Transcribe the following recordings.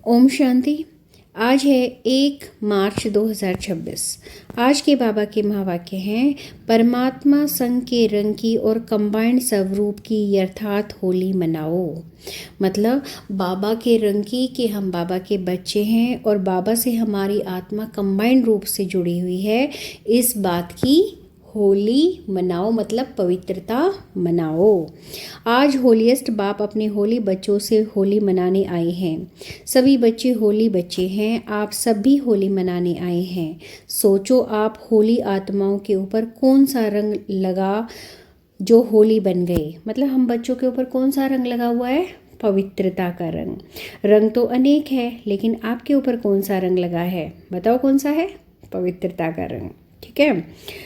ओम शांति। आज है 1 मार्च 2026। आज के बाबा के महावाक्य हैं, परमात्मा संग के रंग की और कंबाइंड स्वरूप की यथार्थ होली मनाओ। मतलब बाबा के रंग की कि हम बाबा के बच्चे हैं और बाबा से हमारी आत्मा कंबाइंड रूप से जुड़ी हुई है, इस बात की होली मनाओ, मतलब पवित्रता मनाओ। आज होलीएस्ट बाप अपने होली बच्चों से होली मनाने आए हैं। सभी बच्चे होली बच्चे हैं, आप सब भी होली मनाने आए हैं। सोचो आप होली आत्माओं के ऊपर कौन सा रंग लगा जो होली बन गए। मतलब हम बच्चों के ऊपर कौन सा रंग लगा हुआ है? पवित्रता का रंग। रंग तो अनेक है, लेकिन आपके ऊपर कौन सा रंग लगा है? बताओ कौन सा है? पवित्रता का रंग। ठीक है।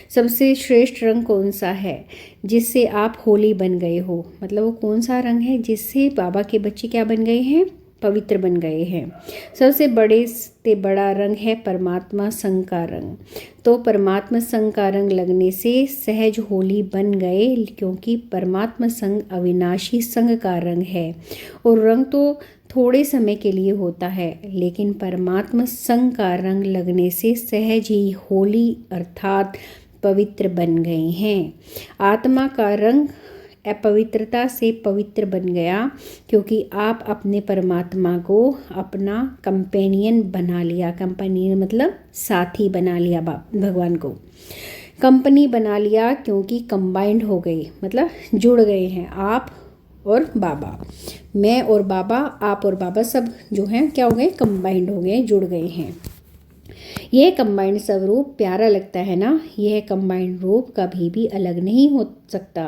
सबसे श्रेष्ठ रंग कौन सा है जिससे आप होली बन गए हो? मतलब वो कौन सा रंग है जिससे बाबा के बच्चे क्या बन गए हैं? पवित्र बन गए हैं। सबसे बड़े से बड़ा रंग है परमात्मा संग का रंग। तो परमात्मा संग का रंग लगने से सहज होली बन गए, क्योंकि परमात्मा संग अविनाशी संग का रंग है। और रंग तो थोड़े समय के लिए होता है, लेकिन परमात्मा संग का रंग लगने से सहज ही होली अर्थात पवित्र बन गए हैं। आत्मा का रंग अपवित्रता से पवित्र बन गया, क्योंकि आप अपने परमात्मा को अपना कंपेनियन बना लिया। कंपेनियन मतलब साथी बना लिया, भगवान को कंपनी बना लिया, क्योंकि कंबाइंड हो गए, मतलब जुड़ गए हैं आप और बाबा। मैं और बाबा, आप और बाबा सब जो हैं क्या हो गए? कंबाइंड हो गए, जुड़ गए हैं। यह कंबाइंड स्वरूप प्यारा लगता है ना? यह कंबाइंड रूप कभी भी अलग नहीं हो सकता।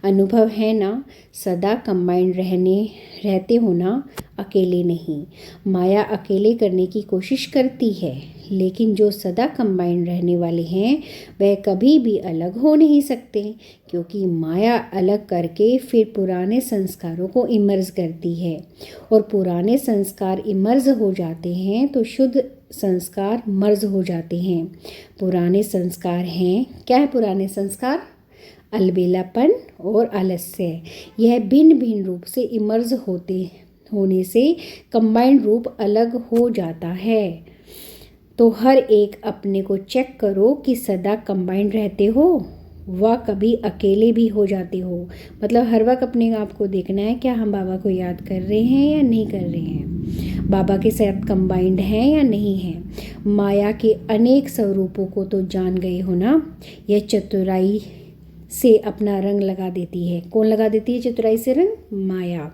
अनुभव है ना? सदा कंबाइंड रहते हो ना, अकेले नहीं। माया अकेले करने की कोशिश करती है, लेकिन जो सदा कंबाइंड रहने वाले हैं वह कभी भी अलग हो नहीं सकते, क्योंकि माया अलग करके फिर पुराने संस्कारों को इमर्ज करती है, और पुराने संस्कार इमर्ज हो जाते हैं तो शुद्ध संस्कार मर्ज हो जाते हैं। पुराने संस्कार हैं क्या? है पुराने संस्कार अलबेलापन और आलस्य। यह भिन्न भिन्न रूप से इमर्ज होने से कंबाइंड रूप अलग हो जाता है। तो हर एक अपने को चेक करो कि सदा कंबाइंड रहते हो व कभी अकेले भी हो जाते हो। मतलब हर वक्त अपने आप को देखना है, क्या हम बाबा को याद कर रहे हैं या नहीं कर रहे हैं? बाबा के साथ कंबाइंड हैं या नहीं हैं? माया के अनेक स्वरूपों को तो जान गए हो ना? यह चतुराई से अपना रंग लगा देती है। कौन लगा देती है चतुराई से रंग? माया।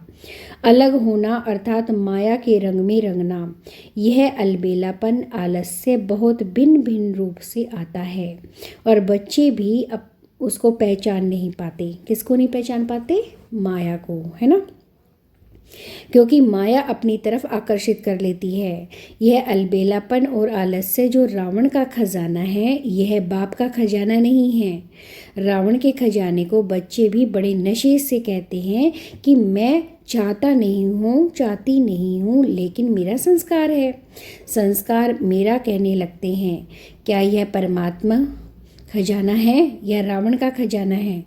अलग होना अर्थात माया के रंग में रंगना। यह अलबेलापन आलस्य बहुत भिन्न भिन्न रूप से आता है, और बच्चे भी उसको पहचान नहीं पाते। किसको नहीं पहचान पाते? माया को, है ना? क्योंकि माया अपनी तरफ आकर्षित कर लेती है। यह अलबेलापन और आलस्य जो रावण का खजाना है, यह बाप का खजाना नहीं है। रावण के खजाने को बच्चे भी बड़े नशे से कहते हैं कि मैं चाहती नहीं हूँ, लेकिन मेरा संस्कार है। संस्कार मेरा कहने लगते हैं। क्या यह परमात्मा खजाना है या रावण का खजाना है?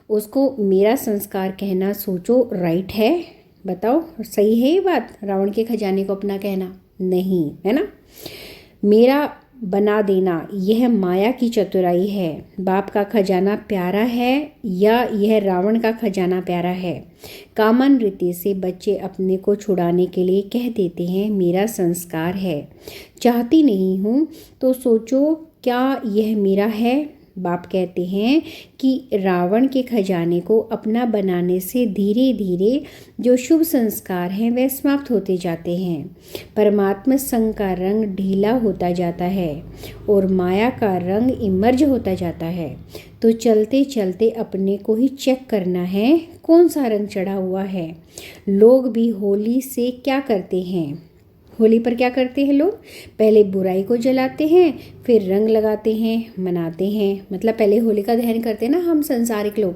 उसको मेरा संस्कार कहना सोचो राइट है? बताओ सही है ये बात? रावण के खजाने को अपना कहना नहीं, है ना? मेरा बना देना, यह माया की चतुराई है। बाप का खजाना प्यारा है या यह रावण का खजाना प्यारा है? कामन रीति से बच्चे अपने को छुड़ाने के लिए कह देते हैं मेरा संस्कार है। चाहती नहीं हूँ तो सोचो क्या यह मेरा है? बाप कहते हैं कि रावण के खजाने को अपना बनाने से धीरे धीरे जो शुभ संस्कार हैं वह समाप्त होते जाते हैं। परमात्मा संग का रंग ढीला होता जाता है और माया का रंग इमर्ज होता जाता है। तो चलते चलते अपने को ही चेक करना है कौन सा रंग चढ़ा हुआ है। लोग भी होली से क्या करते हैं? होली पर क्या करते हैं लोग? पहले बुराई को जलाते हैं, फिर रंग लगाते हैं, मनाते हैं। मतलब पहले होलिका दहन करते हैं ना हम संसारिक लोग।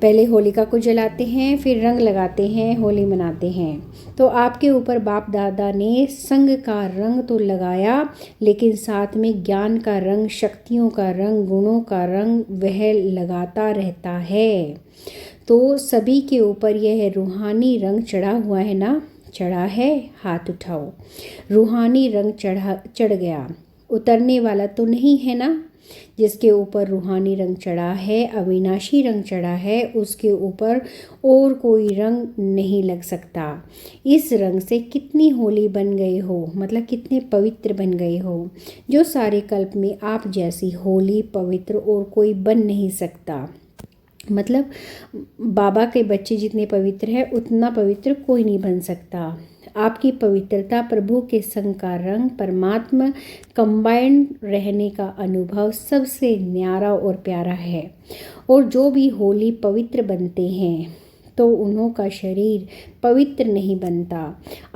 पहले होलिका को जलाते हैं, फिर रंग लगाते हैं, होली मनाते हैं। तो आपके ऊपर बाप दादा ने संग का रंग तो लगाया, लेकिन साथ में ज्ञान का रंग, शक्तियों का रंग, गुणों का रंग वह लगाता रहता है। तो सभी के ऊपर यह रूहानी रंग चढ़ा हुआ है ना, चढ़ा है, हाथ उठाओ। रूहानी रंग चढ़ गया, उतरने वाला तो नहीं है ना। जिसके ऊपर रूहानी रंग चढ़ा है, अविनाशी रंग चढ़ा है, उसके ऊपर और कोई रंग नहीं लग सकता। इस रंग से कितनी होली बन गए हो, मतलब कितने पवित्र बन गए हो। जो सारे कल्प में आप जैसी होली पवित्र और कोई बन नहीं सकता। मतलब बाबा के बच्चे जितने पवित्र है उतना पवित्र कोई नहीं बन सकता। आपकी पवित्रता प्रभु के संग का रंग, परमात्मा कंबाइंड रहने का अनुभव सबसे न्यारा और प्यारा है। और जो भी होली पवित्र बनते हैं तो उन्हों का शरीर पवित्र नहीं बनता,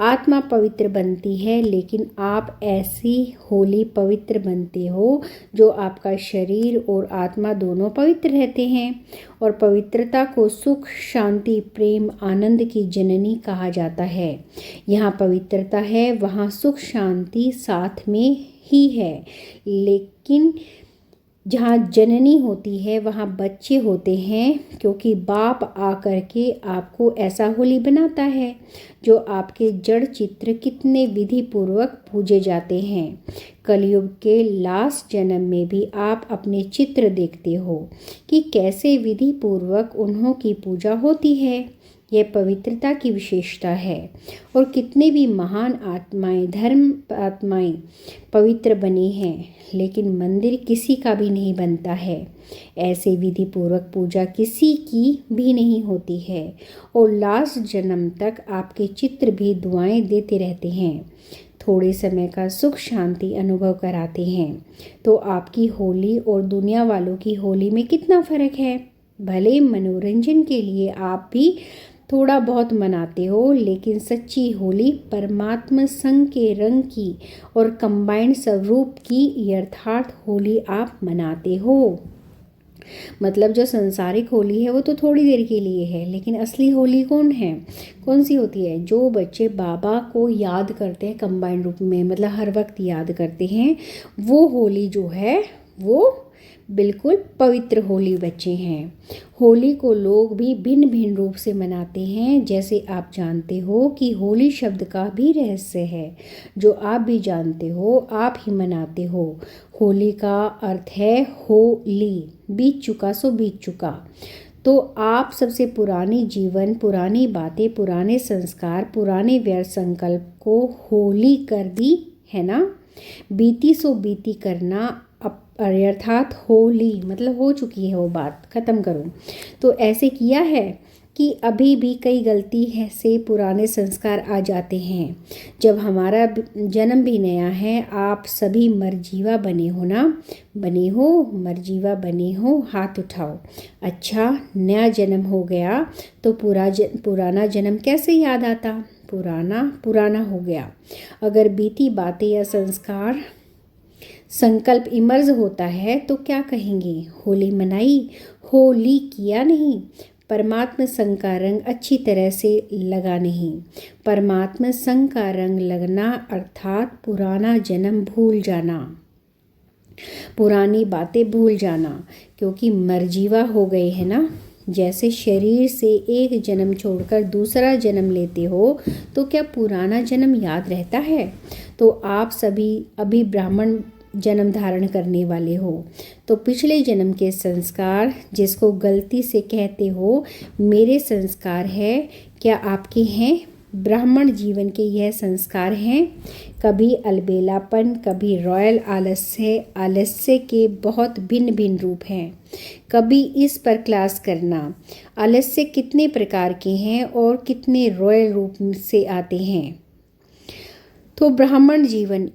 आत्मा पवित्र बनती है। लेकिन आप ऐसी होली पवित्र बनते हो जो आपका शरीर और आत्मा दोनों पवित्र रहते हैं। और पवित्रता को सुख, शांति, प्रेम, आनंद की जननी कहा जाता है। यहाँ पवित्रता है, वहाँ सुख शांति साथ में ही है। लेकिन जहाँ जननी होती है वहाँ बच्चे होते हैं, क्योंकि बाप आकर के आपको ऐसा होली बनाता है। जो आपके जड़ चित्र कितने विधि पूर्वक पूजे जाते हैं। कलयुग के लास्ट जन्म में भी आप अपने चित्र देखते हो कि कैसे विधि पूर्वक उन्हों की पूजा होती है। यह पवित्रता की विशेषता है। और कितने भी महान आत्माएं, धर्म आत्माएं पवित्र बनी हैं, लेकिन मंदिर किसी का भी नहीं बनता है। ऐसे विधि पूर्वक पूजा किसी की भी नहीं होती है। और लास्ट जन्म तक आपके चित्र भी दुआएं देते रहते हैं, थोड़े समय का सुख शांति अनुभव कराते हैं। तो आपकी होली और दुनिया वालों की होली में कितना फ़र्क है। भले मनोरंजन के लिए आप भी थोड़ा बहुत मनाते हो, लेकिन सच्ची होली परमात्मा संग के रंग की और कंबाइंड स्वरूप की यथार्थ होली आप मनाते हो। मतलब जो संसारिक होली है वो तो थोड़ी देर के लिए है, लेकिन असली होली कौन सी होती है। जो बच्चे बाबा को याद करते हैं कंबाइंड रूप में, मतलब हर वक्त याद करते हैं, वो होली जो है वो बिल्कुल पवित्र होली बच्चे हैं। होली को लोग भी भिन्न भिन्न रूप से मनाते हैं। जैसे आप जानते हो कि होली शब्द का भी रहस्य है, जो आप भी जानते हो, आप ही मनाते हो। होली का अर्थ है होली, बीत चुका सो बीत चुका। तो आप सबसे पुरानी जीवन, पुरानी बातें, पुराने संस्कार, पुराने व्यर्थ संकल्प को होली कर दी है ना। बीती सो बीती करना अर्थात होली, मतलब हो चुकी है वो बात, ख़त्म करो। तो ऐसे किया है कि अभी भी कई गलती है से पुराने संस्कार आ जाते हैं। जब हमारा जन्म भी नया है, आप सभी मरजीवा बने हो ना, बने हो, मरजीवा बने हो, हाथ उठाओ। अच्छा, नया जन्म हो गया तो पुराना जन्म कैसे याद आता। पुराना हो गया। अगर बीती बातें या संकल्प इमर्ज होता है तो क्या कहेंगे। होली मनाई, होली किया नहीं। परमात्मा संग का रंग अच्छी तरह से लगा नहीं। परमात्मा संग का रंग लगना अर्थात पुराना जन्म भूल जाना, पुरानी बातें भूल जाना, क्योंकि मरजीवा हो गए है ना। जैसे शरीर से एक जन्म छोड़कर दूसरा जन्म लेते हो तो क्या पुराना जन्म याद रहता है। तो आप सभी अभी ब्राह्मण जन्म धारण करने वाले हो, तो पिछले जन्म के संस्कार, जिसको गलती से कहते हो मेरे संस्कार है, क्या आपके हैं। ब्राह्मण जीवन के यह संस्कार हैं। कभी अलबेलापन, कभी रॉयल आलस्य के बहुत भिन्न भिन्न रूप हैं। कभी इस पर क्लास करना, आलस्य कितने प्रकार के हैं और कितने रॉयल रूप से आते हैं। तो ब्राह्मण जीवन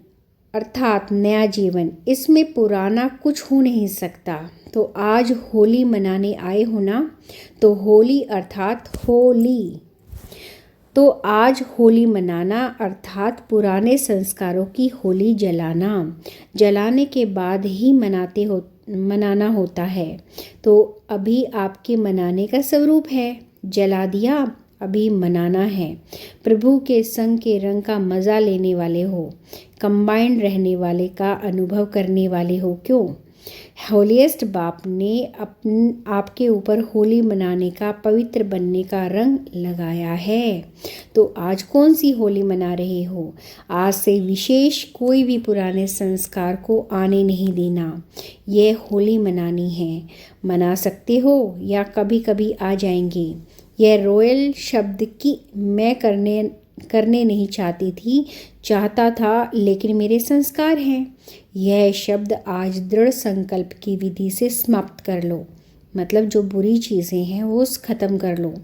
अर्थात नया जीवन, इसमें पुराना कुछ हो नहीं सकता। तो आज होली मनाने आए हो ना, तो होली अर्थात होली, तो आज होली मनाना अर्थात पुराने संस्कारों की होली जलाने के बाद ही मनाना होता है। तो अभी आपके मनाने का स्वरूप है, जला दिया, अभी मनाना है। प्रभु के संग के रंग का मज़ा लेने वाले हो, कंबाइंड रहने वाले का अनुभव करने वाले हो। क्यों? होलीएस्ट बाप ने आपके ऊपर होली मनाने का, पवित्र बनने का रंग लगाया है। तो आज कौन सी होली मना रहे हो? आज से विशेष कोई भी पुराने संस्कार को आने नहीं देना। यह होली मनानी है। मना सकते हो या कभी कभी आ जाएंगे। यह रॉयल शब्द की मैं करने नहीं चाहता था, लेकिन मेरे संस्कार हैं। यह शब्द आज दृढ़ संकल्प की विधि से समाप्त कर लो। मतलब जो बुरी चीज़ें हैं वो ख़त्म कर लो।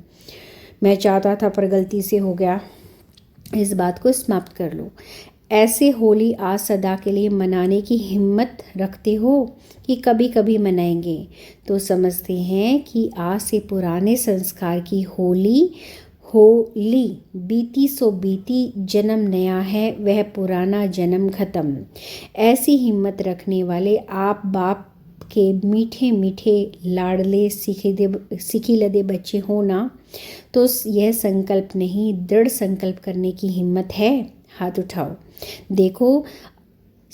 मैं चाहता था पर गलती से हो गया, इस बात को समाप्त कर लो। ऐसे होली आज सदा के लिए मनाने की हिम्मत रखते हो कि कभी कभी मनाएंगे, तो समझते हैं कि आज से पुराने संस्कार की होली बीती सो बीती, जन्म नया है, वह पुराना जन्म खत्म। ऐसी हिम्मत रखने वाले आप बाप के मीठे मीठे लाडले सिखिलदे बच्चे हो ना, तो यह संकल्प नहीं, दृढ़ संकल्प करने की हिम्मत है। हाथ उठाओ। देखो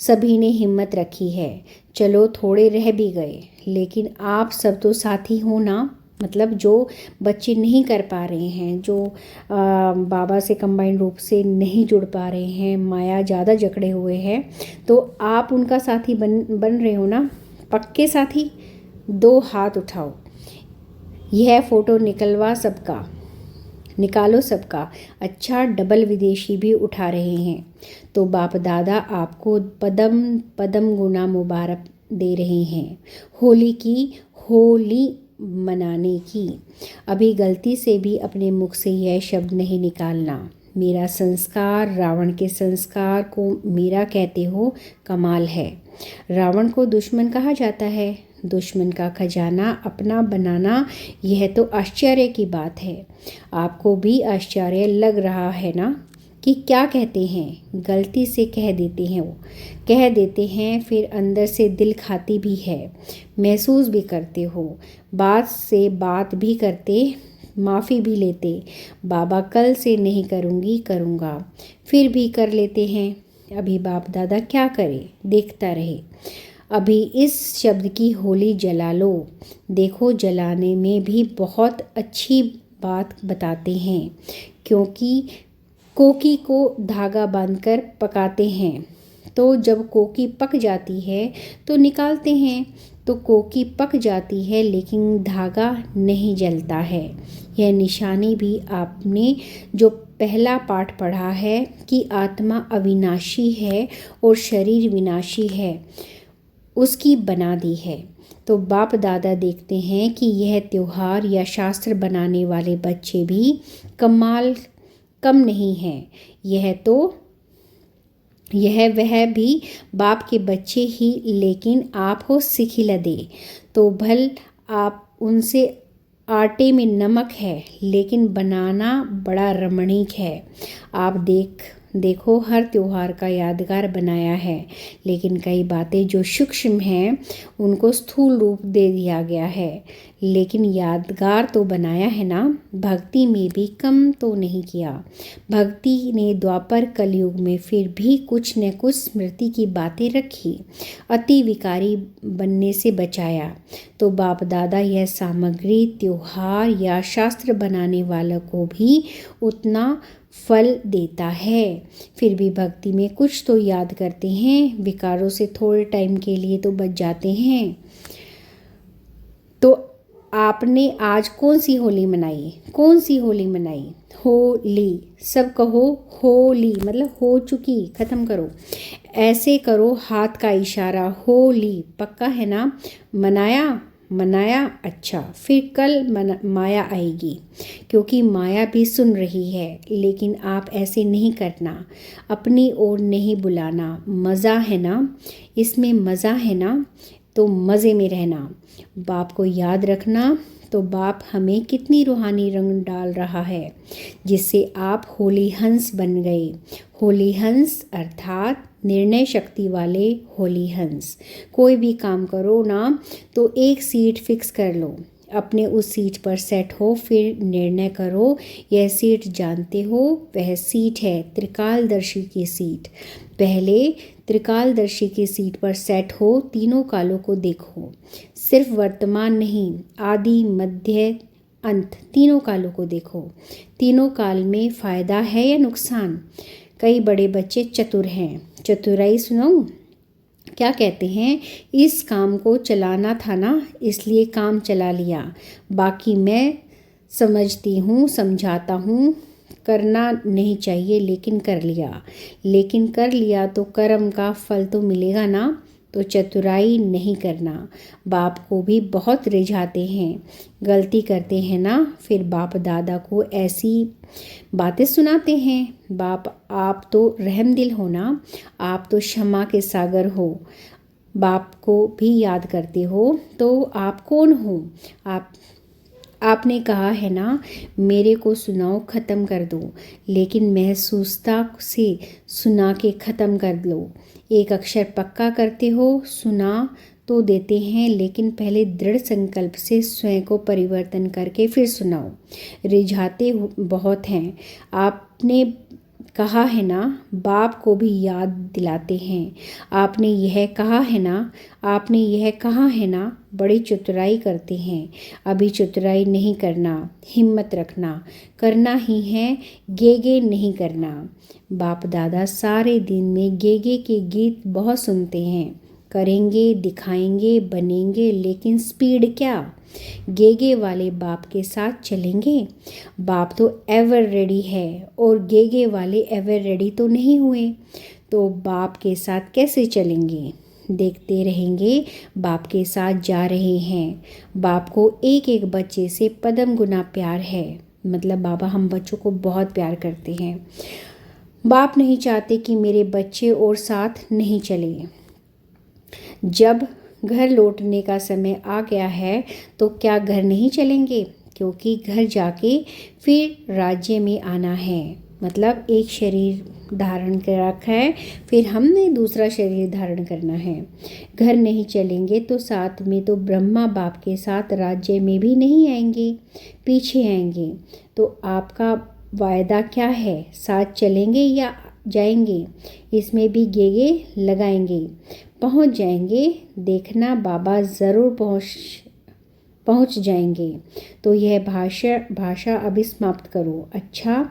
सभी ने हिम्मत रखी है। चलो थोड़े रह भी गए, लेकिन आप सब तो साथी हो ना। मतलब जो बच्चे नहीं कर पा रहे हैं, जो बाबा से कंबाइंड रूप से नहीं जुड़ पा रहे हैं, माया ज़्यादा जकड़े हुए हैं, तो आप उनका साथी बन रहे हो ना, पक्के साथी। 2 हाथ उठाओ। यह फ़ोटो निकालो सबका। अच्छा, डबल विदेशी भी उठा रहे हैं। तो बाप दादा आपको पदम पदम गुना मुबारक दे रहे हैं होली मनाने की। अभी गलती से भी अपने मुख से यह शब्द नहीं निकालना। मेरा संस्कार रावण के संस्कार को मेरा कहते हो, कमाल है। रावण को दुश्मन कहा जाता है। दुश्मन का खजाना अपना बनाना, यह तो आश्चर्य की बात है। आपको भी आश्चर्य लग रहा है ना कि क्या कहते हैं? गलती से कह देते हैं, फिर अंदर से दिल खाती भी है, महसूस भी करते हो, बात से बात भी करते, माफ़ी भी लेते। बाबा कल से नहीं करूँगा, फिर भी कर लेते हैं। अभी बाप दादा क्या करे, देखता रहे। अभी इस शब्द की होली जला लो। देखो जलाने में भी बहुत अच्छी बात बताते हैं, क्योंकि कोकी को धागा बांधकर पकाते हैं। तो जब कोकी पक जाती है तो निकालते हैं, तो कोकी पक जाती है लेकिन धागा नहीं जलता है। यह निशानी भी आपने जो पहला पाठ पढ़ा है कि आत्मा अविनाशी है और शरीर विनाशी है, उसकी बना दी है। तो बाप दादा देखते हैं कि यह त्योहार या शास्त्र बनाने वाले बच्चे भी कम नहीं है। वह भी बाप के बच्चे ही, लेकिन आप हो सिखिलदे। तो भल आप उनसे आटे में नमक है, लेकिन बनाना बड़ा रमणीक है। आप देखो हर त्योहार का यादगार बनाया है, लेकिन कई बातें जो सूक्ष्म हैं उनको स्थूल रूप दे दिया गया है, लेकिन यादगार तो बनाया है ना। भक्ति में भी कम तो नहीं किया। भक्ति ने द्वापर कलयुग में फिर भी कुछ न कुछ स्मृति की बातें रखी, अति विकारी बनने से बचाया। तो बाप दादा यह सामग्री त्योहार या शास्त्र बनाने वालों को भी उतना फल देता है। फिर भी भक्ति में कुछ तो याद करते हैं, विकारों से थोड़े टाइम के लिए तो बच जाते हैं। तो आपने आज कौन सी होली मनाई? होली। सब कहो होली, मतलब हो चुकी, ख़त्म करो। ऐसे करो हाथ का इशारा, होली। पक्का है ना? मनाया। अच्छा, फिर कल माया आएगी, क्योंकि माया भी सुन रही है, लेकिन आप ऐसे नहीं करना, अपनी ओर नहीं बुलाना। मज़ा है ना, इसमें मज़ा है ना, तो मज़े में रहना। बाप को याद रखना। तो बाप हमें कितनी रूहानी रंग डाल रहा है, जिससे आप होली हंस बन गए। होली हंस अर्थात निर्णय शक्ति वाले होली हंस। कोई भी काम करो ना, तो एक सीट फिक्स कर लो। अपने उस सीट पर सेट हो, फिर निर्णय करो। यह सीट जानते हो, वह सीट है त्रिकालदर्शी की सीट। पहले त्रिकालदर्शी की सीट पर सेट हो, तीनों कालों को देखो, सिर्फ वर्तमान नहीं, आदि मध्य अंत, तीनों कालों को देखो। तीनों काल में फ़ायदा है या नुकसान? कई बड़े बच्चे चतुर हैं। चतुराई सुनाऊं? क्या कहते हैं, इस काम को चलाना था ना, इसलिए काम चला लिया। बाकी मैं समझती हूँ, समझाता हूँ, करना नहीं चाहिए लेकिन कर लिया। लेकिन कर लिया तो कर्म का फल तो मिलेगा ना। तो चतुराई नहीं करना। बाप को भी बहुत रिझाते हैं, गलती करते हैं ना, फिर बाप दादा को ऐसी बातें सुनाते हैं। बाप, आप तो रहमदिल हो ना, आप तो क्षमा के सागर हो। बाप को भी याद करते हो तो आप कौन हो? आपने कहा है ना, मेरे को सुनाओ, ख़त्म कर दो, लेकिन महसूसता से सुना के ख़त्म कर लो। एक अक्षर पक्का करते हो, सुना तो देते हैं, लेकिन पहले दृढ़ संकल्प से स्वयं को परिवर्तन करके फिर सुनाओ। रिझाते बहुत हैं। आपने कहा है ना, बाप को भी याद दिलाते हैं। आपने यह कहा है ना, आपने यह कहा है ना, बड़ी चतुराई करते हैं। अभी चतुराई नहीं करना, हिम्मत रखना, करना ही है, गेगे नहीं करना। बाप दादा सारे दिन में गेगे के गीत बहुत सुनते हैं। करेंगे, दिखाएंगे, बनेंगे, लेकिन स्पीड क्या? गेगे वाले बाप के साथ चलेंगे? बाप तो एवर रेडी है और गेगे वाले एवर रेडी तो नहीं हुए, तो बाप के साथ कैसे चलेंगे? देखते रहेंगे, बाप के साथ जा रहे हैं। बाप को एक एक बच्चे से पदम गुना प्यार है। मतलब बाबा हम बच्चों को बहुत प्यार करते हैं। बाप नहीं चाहते कि मेरे बच्चे और साथ नहीं चले। जब घर लौटने का समय आ गया है तो क्या घर नहीं चलेंगे? क्योंकि घर जाके फिर राज्य में आना है। मतलब एक शरीर धारण कर रखा है, फिर हमने दूसरा शरीर धारण करना है। घर नहीं चलेंगे तो साथ में तो ब्रह्मा बाप के साथ राज्य में भी नहीं आएंगे, पीछे आएंगे। तो आपका वायदा क्या है? साथ चलेंगे या जाएंगे? इसमें भी गेगे लगाएंगे। पहुंच जाएंगे, देखना बाबा ज़रूर पहुंच जाएंगे। तो यह भाषा अभी समाप्त करो। अच्छा,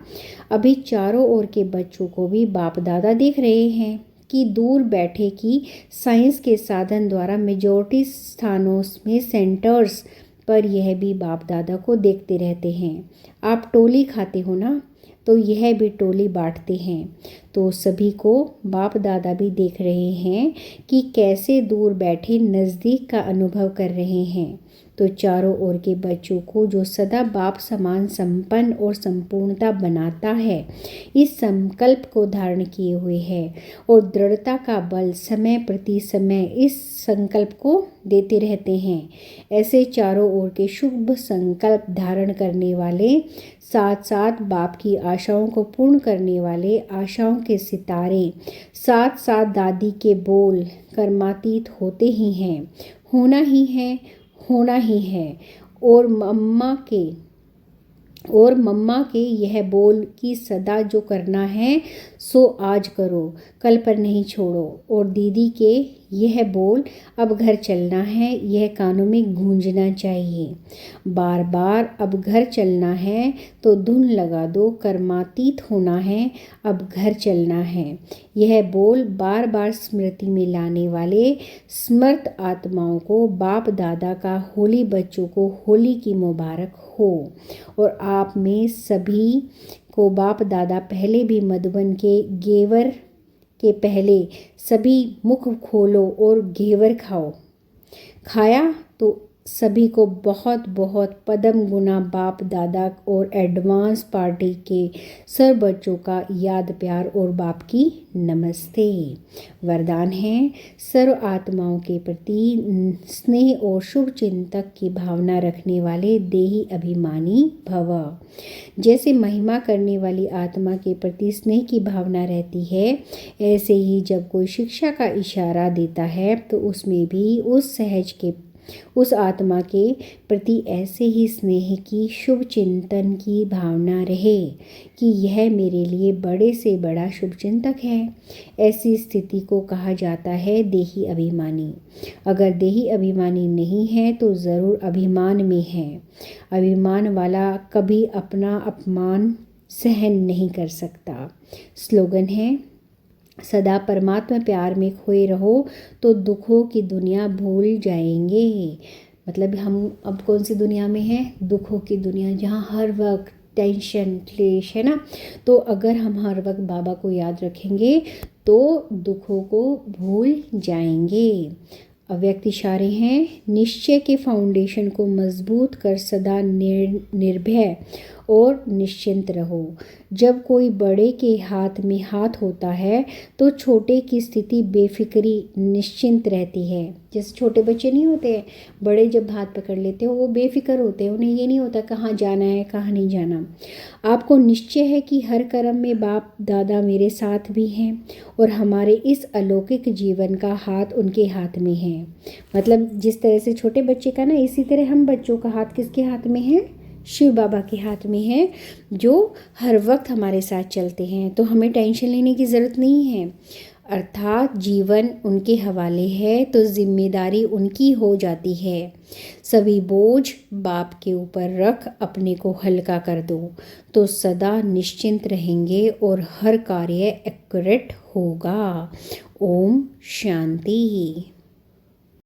अभी चारों ओर के बच्चों को भी बाप दादा देख रहे हैं कि दूर बैठे की साइंस के साधन द्वारा मेजॉरिटी स्थानों में सेंटर्स पर यह भी बाप दादा को देखते रहते हैं। आप टोली खाते हो ना, तो यह भी टोली बांटते हैं। तो सभी को बाप दादा भी देख रहे हैं कि कैसे दूर बैठे नज़दीक का अनुभव कर रहे हैं। तो चारों ओर के बच्चों को जो सदा बाप समान संपन्न और संपूर्णता बनाता है, इस संकल्प को धारण किए हुए है और दृढ़ता का बल समय प्रति समय इस संकल्प को देते रहते हैं। ऐसे चारों ओर के शुभ संकल्प धारण करने वाले, साथ साथ बाप की आशाओं को पूर्ण करने वाले आशाओं के सितारे, साथ साथ दादी के बोल कर्मातीत होते ही हैं, होना ही है, होना ही है। और मम्मा के यह बोल कि सदा जो करना है सो आज करो, कल पर नहीं छोड़ो। और दीदी के यह बोल अब घर चलना है, यह कानों में गूंजना चाहिए बार बार। अब घर चलना है तो धुन लगा दो, कर्मातीत होना है, अब घर चलना है। यह बोल बार बार स्मृति में लाने वाले स्मृत आत्माओं को बाप दादा का होली बच्चों को होली की मुबारक हो। और आप में सभी को बाप दादा पहले भी मधुबन के घेवर के पहले सभी मुख खोलो और घेवर खाओ। खाया तो सभी को बहुत बहुत पदम गुना बाप दादा और एडवांस पार्टी के सर बच्चों का याद प्यार और बाप की नमस्ते। वरदान है, सर्व आत्माओं के प्रति स्नेह और शुभ चिंतक की भावना रखने वाले देही अभिमानी भव। जैसे महिमा करने वाली आत्मा के प्रति स्नेह की भावना रहती है, ऐसे ही जब कोई शिक्षा का इशारा देता है तो उसमें भी उस सहज के उस आत्मा के प्रति ऐसे ही स्नेह की, शुभ चिंतन की भावना रहे कि यह मेरे लिए बड़े से बड़ा शुभ चिंतक है। ऐसी स्थिति को कहा जाता है देही अभिमानी। अगर देही अभिमानी नहीं है तो ज़रूर अभिमान में है। अभिमान वाला कभी अपना अपमान सहन नहीं कर सकता। स्लोगन है, सदा परमात्मा प्यार में खोए रहो तो दुखों की दुनिया भूल जाएंगे। मतलब हम अब कौन सी दुनिया में हैं? दुखों की दुनिया, जहाँ हर वक्त टेंशन क्लेश है ना। तो अगर हम हर वक्त बाबा को याद रखेंगे तो दुखों को भूल जाएंगे। अव्यक्त इशारे हैं, निश्चय के फाउंडेशन को मजबूत कर सदा निर्भय और निश्चिंत रहो। जब कोई बड़े के हाथ में हाथ होता है तो छोटे की स्थिति बेफिक्री निश्चिंत रहती है। जैसे छोटे बच्चे नहीं होते हैं, बड़े जब हाथ पकड़ लेते हो वो बेफिक्र होते हैं, उन्हें ये नहीं होता कहाँ जाना है कहाँ नहीं जाना। आपको निश्चय है कि हर कर्म में बाप दादा मेरे साथ भी हैं और हमारे इस अलौकिक जीवन का हाथ उनके हाथ में है। मतलब जिस तरह से छोटे बच्चे का ना, इसी तरह हम बच्चों का हाथ किसके हाथ में है? शिव बाबा के हाथ में है, जो हर वक्त हमारे साथ चलते हैं। तो हमें टेंशन लेने की ज़रूरत नहीं है। अर्थात जीवन उनके हवाले है तो जिम्मेदारी उनकी हो जाती है। सभी बोझ बाप के ऊपर रख अपने को हल्का कर दो तो सदा निश्चिंत रहेंगे और हर कार्य एक्यूरेट होगा। ओम शांति।